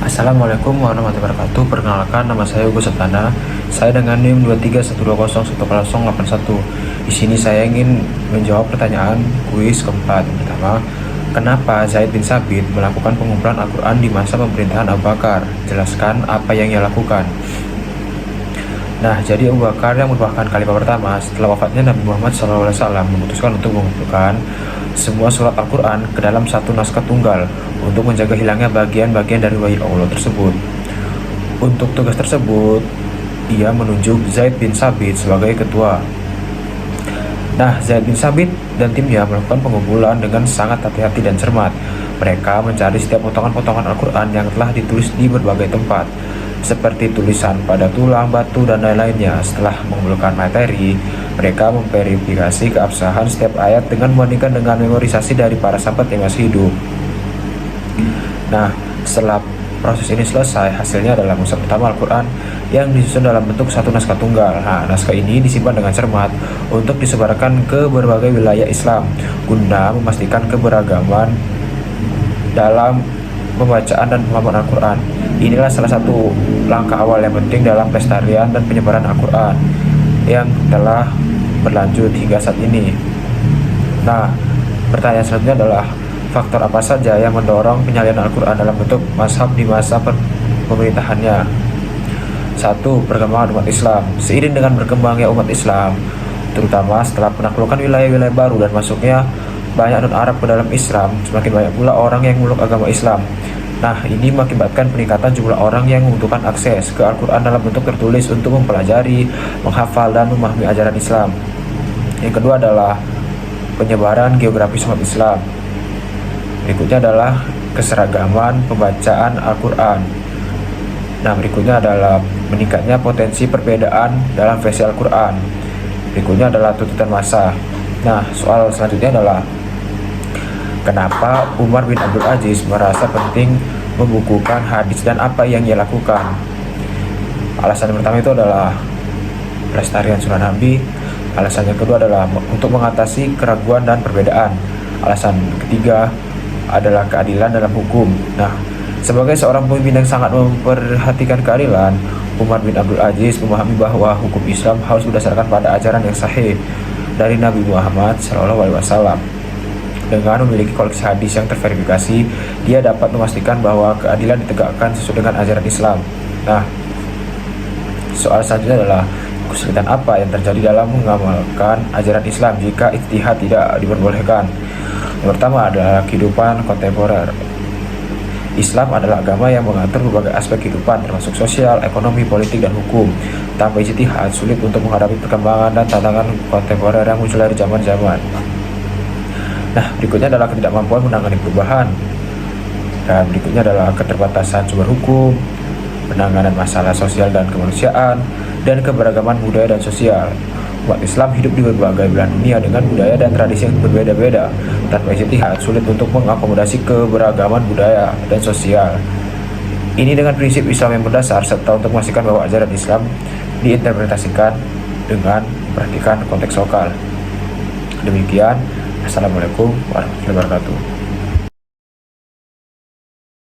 Assalamualaikum warahmatullahi wabarakatuh. Perkenalkan, nama saya Hugo Setana. Saya dengan NIM 231201081. Di sini saya ingin menjawab pertanyaan kuis keempat. Pertama, kenapa Zaid bin Sabit melakukan pengumpulan Al-Quran di masa pemerintahan Abu Bakar? Jelaskan apa yang ia lakukan. Nah, jadi Abu Bakar yang merupakan khalifah pertama setelah wafatnya Nabi Muhammad SAW memutuskan untuk mengumpulkan semua surat Al-Quran ke dalam satu naskah tunggal untuk menjaga hilangnya bagian-bagian dari wahyu Allah tersebut. Untuk tugas tersebut, ia menunjuk Zaid bin Sabit sebagai ketua. Nah, Zaid bin Sabit dan timnya melakukan pengumpulan dengan sangat hati-hati dan cermat. Mereka mencari setiap potongan-potongan Al-Quran yang telah ditulis di berbagai tempat, seperti tulisan pada tulang, batu, dan lain-lainnya. Setelah mengumpulkan materi, mereka memverifikasi keabsahan setiap ayat dengan membandingkan dengan memorisasi dari para sahabat yang masih hidup. Nah, setelah proses ini selesai, hasilnya adalah mushaf pertama Al-Quran yang disusun dalam bentuk satu naskah tunggal. Nah, naskah ini disimpan dengan cermat untuk disebarkan ke berbagai wilayah Islam guna memastikan keberagaman dalam pembacaan dan pemahaman Al-Quran. Inilah salah satu langkah awal yang penting dalam pelestarian dan penyebaran Al-Quran yang telah berlanjut hingga saat ini. Nah, pertanyaan selanjutnya adalah faktor apa saja yang mendorong penyalinan Al-Quran dalam bentuk mazhab di masa pemerintahannya? 1. Perkembangan umat Islam. Seiring dengan berkembangnya umat Islam, terutama setelah penaklukan wilayah-wilayah baru dan masuknya banyak non-Arab ke dalam Islam, semakin banyak pula orang yang memeluk agama Islam. Nah, ini mengakibatkan peningkatan jumlah orang yang membutuhkan akses ke Al-Quran dalam bentuk tertulis untuk mempelajari, menghafal, dan memahami ajaran Islam. Yang kedua adalah penyebaran geografis umat Islam. Berikutnya adalah keseragaman pembacaan Al-Quran. Nah, berikutnya adalah meningkatnya potensi perbedaan dalam versi Al-Quran. Berikutnya adalah tuntutan massa. Nah, soal selanjutnya adalah kenapa Umar bin Abdul Aziz merasa penting membukukan hadis dan apa yang ia lakukan? Alasan yang pertama itu adalah pelestarian sunnah Nabi. Alasan yang kedua adalah untuk mengatasi keraguan dan perbedaan. Alasan ketiga adalah keadilan dalam hukum. Nah, sebagai seorang pemimpin yang sangat memperhatikan keadilan, Umar bin Abdul Aziz memahami bahwa hukum Islam harus berdasarkan pada ajaran yang sahih dari Nabi Muhammad SAW. Dengan memiliki koleksi hadis yang terverifikasi, dia dapat memastikan bahwa keadilan ditegakkan sesuai dengan ajaran Islam. Nah, soal selanjutnya adalah kesulitan apa yang terjadi dalam mengamalkan ajaran Islam jika ijtihad tidak diperbolehkan. Yang pertama adalah kehidupan kontemporer. Islam adalah agama yang mengatur berbagai aspek kehidupan termasuk sosial, ekonomi, politik, dan hukum. Tanpa ijtihad, sulit untuk menghadapi perkembangan dan tantangan kontemporer yang muncul dari zaman-zaman. Nah, berikutnya adalah ketidakmampuan menangani perubahan. Dan berikutnya adalah keterbatasan sumber hukum, penanganan masalah sosial dan kemanusiaan, dan keberagaman budaya dan sosial. Umat Islam hidup di berbagai belahan dunia dengan budaya dan tradisi yang berbeda-beda. Tanpa ijtihad, sulit untuk mengakomodasi keberagaman budaya dan sosial. Ini dengan prinsip Islam yang berdasar serta untuk memastikan bahwa ajaran Islam diinterpretasikan dengan memperhatikan konteks lokal. Demikian, Assalamualaikum warahmatullahi wabarakatuh.